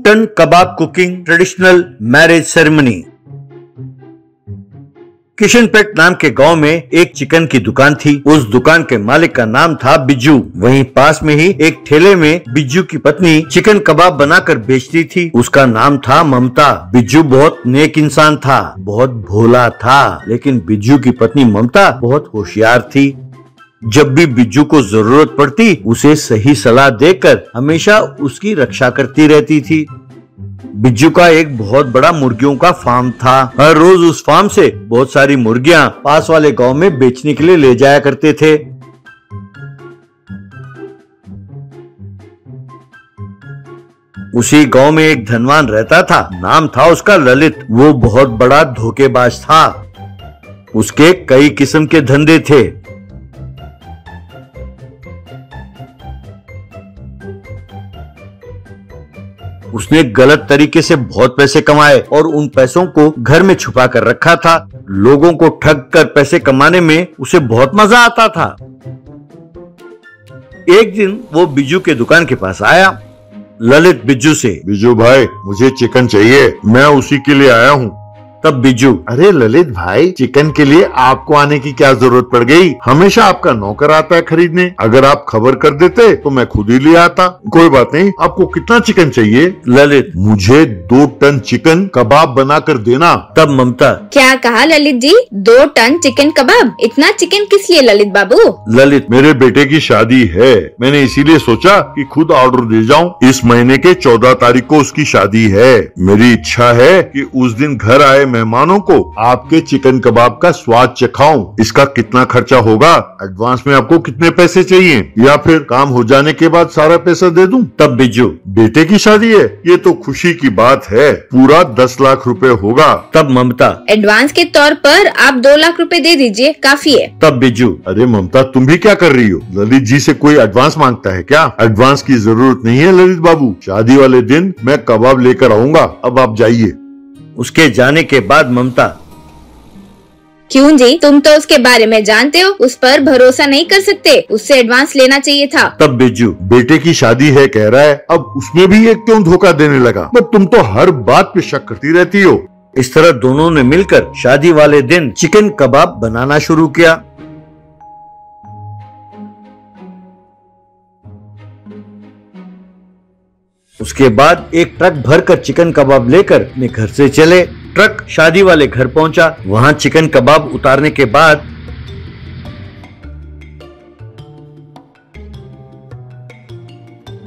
Ton कबाब cooking traditional marriage ceremony. किशनपेट नाम के गांव में एक चिकन की दुकान थी। उस दुकान के मालिक का नाम था बिज्जू। वहीं पास में ही एक ठेले में बिज्जू की पत्नी चिकन कबाब बनाकर बेचती थी। उसका नाम था ममता। बिज्जू बहुत नेक इंसान था, बहुत भोला था, लेकिन बिज्जू की पत्नी ममता बहुत होशियार थी। जब भी बिज्जू को जरूरत पड़ती उसे सही सलाह देकर हमेशा उसकी रक्षा करती रहती थी। बिज्जू का एक बहुत बड़ा मुर्गियों का फार्म था। हर रोज उस फार्म से बहुत सारी मुर्गियां पास वाले गांव में बेचने के लिए ले जाया करते थे। उसी गांव में एक धनवान रहता था, नाम था उसका ललित। वो बहुत बड़ा धोखेबाज था। उसके कई किस्म के धंधे थे। उसने गलत तरीके से बहुत पैसे कमाए और उन पैसों को घर में छुपा कर रखा था। लोगों को ठग कर पैसे कमाने में उसे बहुत मजा आता था। एक दिन वो बिज्जू के दुकान के पास आया। ललित बिज्जू से, बिज्जू भाई मुझे चिकन चाहिए, मैं उसी के लिए आया हूँ। तब बिज्जू, अरे ललित भाई, चिकन के लिए आपको आने की क्या जरूरत पड़ गई? हमेशा आपका नौकर आता है खरीदने। अगर आप खबर कर देते तो मैं खुद ही ले आता। कोई बात नहीं, आपको कितना चिकन चाहिए? ललित, मुझे 2 टन चिकन कबाब बना कर देना। तब ममता, क्या कहा ललित जी? 2 टन चिकन कबाब? इतना चिकन किस लिए ललित बाबू? ललित, मेरे बेटे की शादी है, मैंने इसीलिए सोचा कि खुद ऑर्डर दे जाऊं। इस महीने के 14 तारीख को उसकी शादी है। मेरी इच्छा है कि उस दिन घर आए मेहमानों को आपके चिकन कबाब का स्वाद चखाऊं। इसका कितना खर्चा होगा? एडवांस में आपको कितने पैसे चाहिए, या फिर काम हो जाने के बाद सारा पैसा दे दूं? तब बिज्जू, बेटे की शादी है, ये तो खुशी की बात है, पूरा 10 लाख रुपए होगा। तब ममता, एडवांस के तौर पर आप 2 लाख रुपए दे दीजिए, काफी है। तब बिज्जू, अरे ममता, तुम भी क्या कर रही हो? ललित जी से कोई एडवांस मांगता है क्या? एडवांस की जरूरत नहीं है ललित बाबू, शादी वाले दिन मैं कबाब लेकर आऊंगा। अब आप जाइए। उसके जाने के बाद ममता, क्यों जी, तुम तो उसके बारे में जानते हो, उस पर भरोसा नहीं कर सकते, उससे एडवांस लेना चाहिए था। तब बिज्जू, बेटे की शादी है कह रहा है, अब उसमें भी ये क्यों धोखा देने लगा? बट तुम तो हर बात पे शक करती रहती हो। इस तरह दोनों ने मिलकर शादी वाले दिन चिकन कबाब बनाना शुरू किया। उसके बाद एक ट्रक भरकर चिकन कबाब लेकर अपने घर से चले। ट्रक शादी वाले घर पहुंचा। वहां चिकन कबाब उतारने के बाद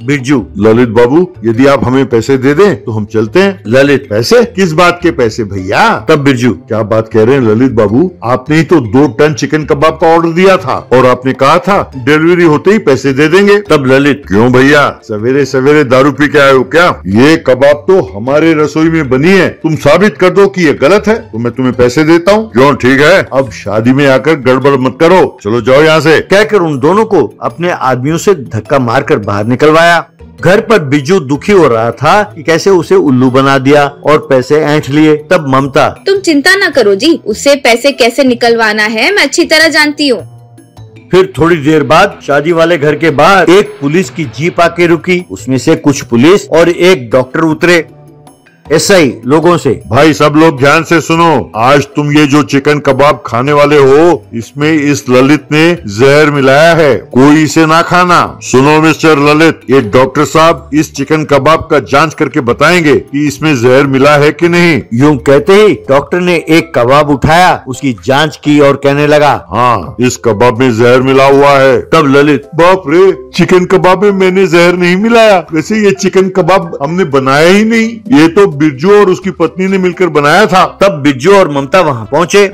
बिरजू, ललित बाबू, यदि आप हमें पैसे दे दें तो हम चलते हैं। ललित, पैसे? किस बात के पैसे भैया? तब बिरजू, क्या बात कह रहे हैं ललित बाबू? आपने ही तो 2 टन चिकन कबाब का ऑर्डर दिया था और आपने कहा था डिलीवरी होते ही पैसे दे देंगे। तब ललित, क्यों भैया, सवेरे सवेरे दारू पी के आए हो क्या? ये कबाब तो हमारे रसोई में बनी है, तुम साबित कर दो कि ये गलत है तो मैं तुम्हें पैसे देता हूँ। क्यों? ठीक है, अब शादी में आकर गड़बड़ मत करो, चलो जाओ यहाँ से। कहकर उन दोनों को अपने आदमियों से धक्का मारकर बाहर निकलवाया। घर पर बिज्जू दुखी हो रहा था कि कैसे उसे उल्लू बना दिया और पैसे ऐंठ लिए। तब ममता, तुम चिंता न करो जी, उससे पैसे कैसे निकलवाना है मैं अच्छी तरह जानती हूँ। फिर थोड़ी देर बाद शादी वाले घर के बाहर एक पुलिस की जीप आके रुकी। उसमें से कुछ पुलिस और एक डॉक्टर उतरे। एसआई लोगों से, भाई सब लोग ध्यान से सुनो, आज तुम ये जो चिकन कबाब खाने वाले हो, इसमें इस ललित ने जहर मिलाया है, कोई इसे ना खाना। सुनो मिस्टर ललित, ये डॉक्टर साहब इस चिकन कबाब का जांच करके बताएंगे कि इसमें जहर मिला है कि नहीं। यूं कहते ही डॉक्टर ने एक कबाब उठाया, उसकी जांच की और कहने लगा, हाँ, इस कबाब में जहर मिला हुआ है। तब ललित, बाप रे, चिकन कबाब में मैंने जहर नहीं मिलाया। वैसे ये चिकन कबाब हमने बनाया ही नहीं, ये तो बिरजू और उसकी पत्नी ने मिलकर बनाया था। तब बिरजू और ममता वहां पहुंचे।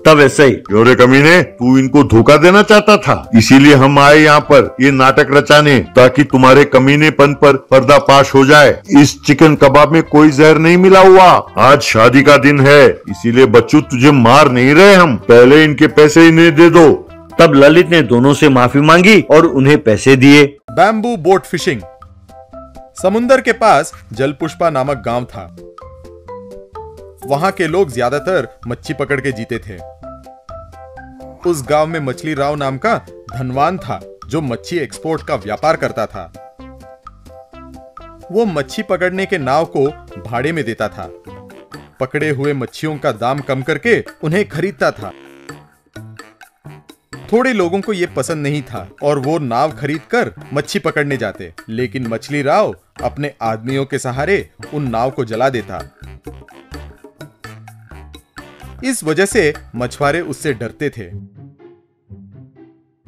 तब ऐसे ही, क्यों रे कमीने, तू इनको धोखा देना चाहता था, इसीलिए हम आए यहाँ पर ये नाटक रचाने, ताकि तुम्हारे कमीनेपन पर पर्दाफाश हो जाए। इस चिकन कबाब में कोई जहर नहीं मिला हुआ। आज शादी का दिन है, इसीलिए बच्चू तुझे मार नहीं रहे हम, पहले इनके पैसे इन्हें दे दो। तब ललित ने दोनों से माफी मांगी और उन्हें पैसे दिए। Bamboo boat fishing. समुंदर के पास जलपुष्पा नामक गांव था। वहां के लोग ज्यादातर मच्छी पकड़ के जीते थे। उस गांव में मछली राव नाम का धनवान था, जो मच्छी एक्सपोर्ट का व्यापार करता था। वो मच्छी पकड़ने के नाव को भाड़े में देता था। पकड़े हुए मच्छियों का दाम कम करके उन्हें खरीदता था। थोड़े लोगों को ये पसंद नहीं था और वो नाव खरीदकर मच्छी पकड़ने जाते, लेकिन मछली राव अपने आदमियों के सहारे उन नाव को जला देता। इस वजह से मछुआरे उससे डरते थे।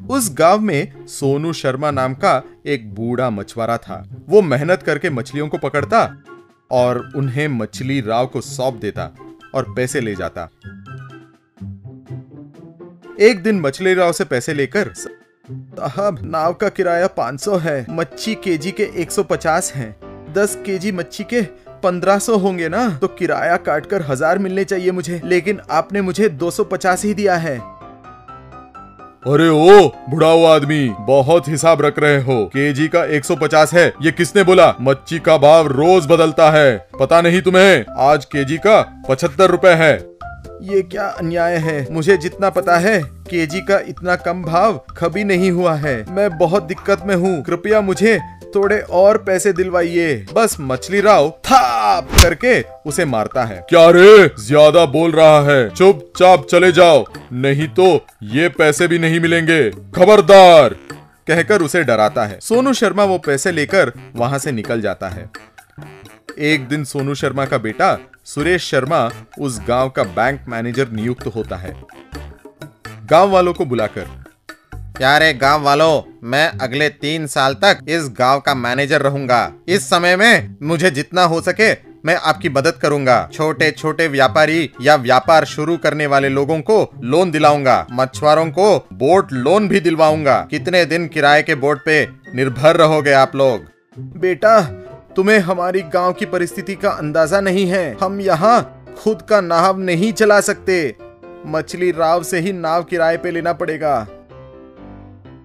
उस गांव में सोनू शर्मा नाम का एक बूढ़ा मछुआरा था। वो मेहनत करके मछलियों को पकड़ता और उन्हें मछली राव को सौंप देता और पैसे ले जाता। एक दिन मछली राव से पैसे लेकर, साहब नाव का किराया 500 है, मच्छी केजी के 150 हैं, 10 केजी मच्छी के 1500 होंगे ना, तो किराया काटकर 1000 मिलने चाहिए मुझे, लेकिन आपने मुझे 250 ही दिया है। अरे ओ बुढ़ा हुआ आदमी, बहुत हिसाब रख रहे हो। केजी का 150 है, ये किसने बोला? मच्छी का भाव रोज बदलता है, पता नहीं तुम्हें? आज केजी का 75 रुपए है। ये क्या अन्याय है? मुझे जितना पता है केजी का इतना कम भाव कभी नहीं हुआ है। मैं बहुत दिक्कत में हूँ, कृपया मुझे थोड़े और पैसे दिलवाइए। बस मछली राव थाप करके उसे मारता है। क्या रे, ज्यादा बोल रहा है, चुपचाप चले जाओ, नहीं तो ये पैसे भी नहीं मिलेंगे, खबरदार, कहकर उसे डराता है। सोनू शर्मा वो पैसे लेकर वहां से निकल जाता है। एक दिन सोनू शर्मा का बेटा सुरेश शर्मा उस गांव का बैंक मैनेजर नियुक्त होता है। गांव वालों को बुलाकर, प्यारे गांव वालों, मैं अगले 3 साल तक इस गांव का मैनेजर रहूंगा। इस समय में मुझे जितना हो सके मैं आपकी मदद करूंगा। छोटे छोटे व्यापारी या व्यापार शुरू करने वाले लोगों को लोन दिलाऊंगा। मछुआरों को बोट लोन भी दिलवाऊंगा। कितने दिन किराए के बोट पे निर्भर रहोगे आप लोग? बेटा, तुम्हें हमारी गांव की परिस्थिति का अंदाजा नहीं है। हम यहाँ खुद का नाव नहीं चला सकते, मछली राव से ही नाव किराए पे लेना पड़ेगा।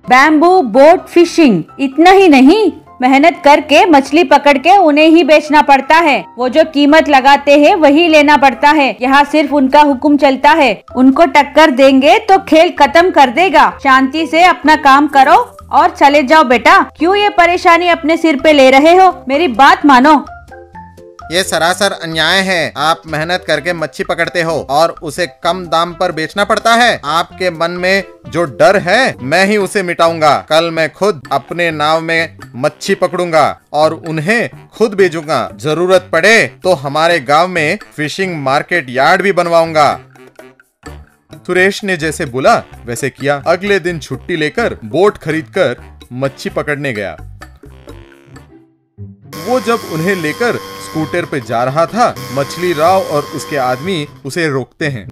बैम्बू बोट फिशिंग, इतना ही नहीं, मेहनत करके मछली पकड़ के उन्हें ही बेचना पड़ता है। वो जो कीमत लगाते हैं वही लेना पड़ता है। यहाँ सिर्फ उनका हुक्म चलता है। उनको टक्कर देंगे तो खेल खत्म कर देगा। शांति से अपना काम करो और चले जाओ बेटा। क्यों ये परेशानी अपने सिर पे ले रहे हो? मेरी बात मानो। ये सरासर अन्याय है। आप मेहनत करके मच्छी पकड़ते हो और उसे कम दाम पर बेचना पड़ता है। आपके मन में जो डर है मैं ही उसे मिटाऊंगा। कल मैं खुद अपने नाव में मच्छी पकड़ूंगा और उन्हें खुद बेचूंगा। जरूरत पड़े तो हमारे गांव में फिशिंग मार्केट यार्ड भी बनवाऊंगा। सुरेश ने जैसे बोला वैसे किया। अगले दिन छुट्टी लेकर बोट खरीदकर मच्छी पकड़ने गया। वो जब उन्हें लेकर स्कूटर पे जा रहा था, मछली राव और उसके आदमी उसे रोकते हैं।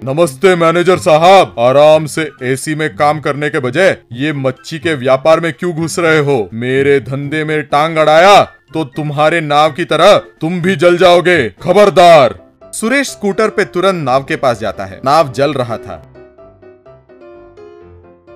नमस्ते मैनेजर साहब, आराम से एसी में काम करने के बजाय ये मच्छी के व्यापार में क्यों घुस रहे हो? मेरे धंधे में टांग अड़ाया तो तुम्हारे नाव की तरह तुम भी जल जाओगे, खबरदार। सुरेश स्कूटर पे तुरंत नाव के पास जाता है। नाव जल रहा था।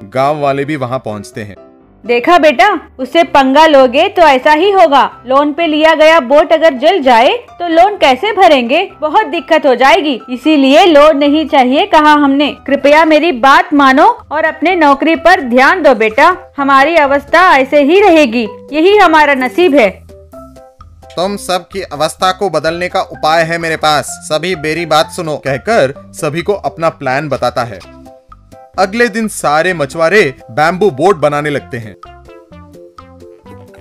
गांव वाले भी वहां पहुंचते हैं। देखा बेटा, उससे पंगा लोगे तो ऐसा ही होगा। लोन पे लिया गया बोट अगर जल जाए तो लोन कैसे भरेंगे? बहुत दिक्कत हो जाएगी। इसीलिए लोन नहीं चाहिए कहा हमने। कृपया मेरी बात मानो और अपने नौकरी पर ध्यान दो बेटा। हमारी अवस्था ऐसे ही रहेगी, यही हमारा नसीब है। तुम सब की अवस्था को बदलने का उपाय है मेरे पास। सभी मेरी बात सुनो, कहकर सभी को अपना प्लान बताता है। अगले दिन सारे मछुआरे बैम्बू बोट बनाने लगते हैं।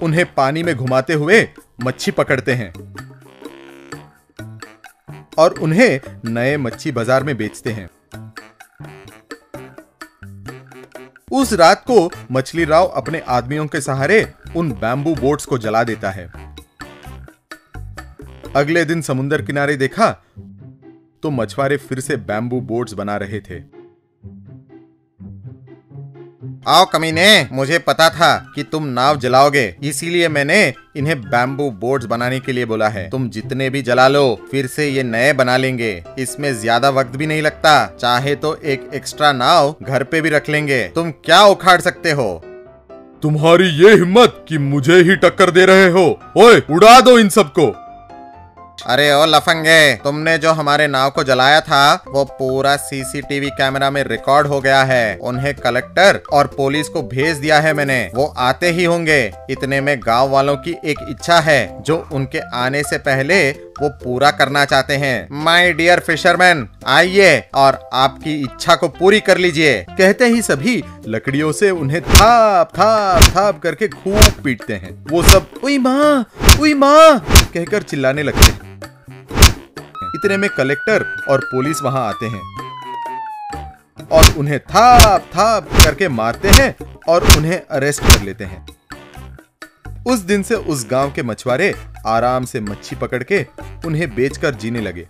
उन्हें पानी में घुमाते हुए मच्छी पकड़ते हैं और उन्हें नए मच्छी बाजार में बेचते हैं। उस रात को मछली राव अपने आदमियों के सहारे उन बैम्बू बोट्स को जला देता है। अगले दिन समुद्र किनारे देखा तो मछुआरे फिर से बैम्बू बोट्स बना रहे थे। आओ कमीने, मुझे पता था कि तुम नाव जलाओगे, इसीलिए मैंने इन्हें बैम्बू बोट्स बनाने के लिए बोला है। तुम जितने भी जला लो, फिर से ये नए बना लेंगे। इसमें ज्यादा वक्त भी नहीं लगता। चाहे तो एक एक्स्ट्रा नाव घर पे भी रख लेंगे। तुम क्या उखाड़ सकते हो? तुम्हारी ये हिम्मत कि मुझे ही टक्कर दे रहे हो? ओए, उड़ा दो इन सबको। अरे ओ लफंगे, तुमने जो हमारे नाव को जलाया था वो पूरा सीसीटीवी कैमरा में रिकॉर्ड हो गया है। उन्हें कलेक्टर और पुलिस को भेज दिया है मैंने, वो आते ही होंगे। इतने में गांव वालों की एक इच्छा है जो उनके आने से पहले वो पूरा करना चाहते हैं। माय डियर फिशरमैन, आइए और आपकी इच्छा को पूरी कर लीजिए। कहते ही सभी लकड़ियों से उन्हें थाप थाप थाप करके खूब पीटते हैं। वो सब उई माँ कहकर चिल्लाने लगते हैं। इतने में कलेक्टर और पुलिस वहां आते हैं और उन्हें थाप थाप करके मारते हैं और उन्हें अरेस्ट कर लेते हैं। उस दिन से उस गांव के मछुआरे आराम से मच्छी पकड़ के उन्हें बेचकर जीने लगे।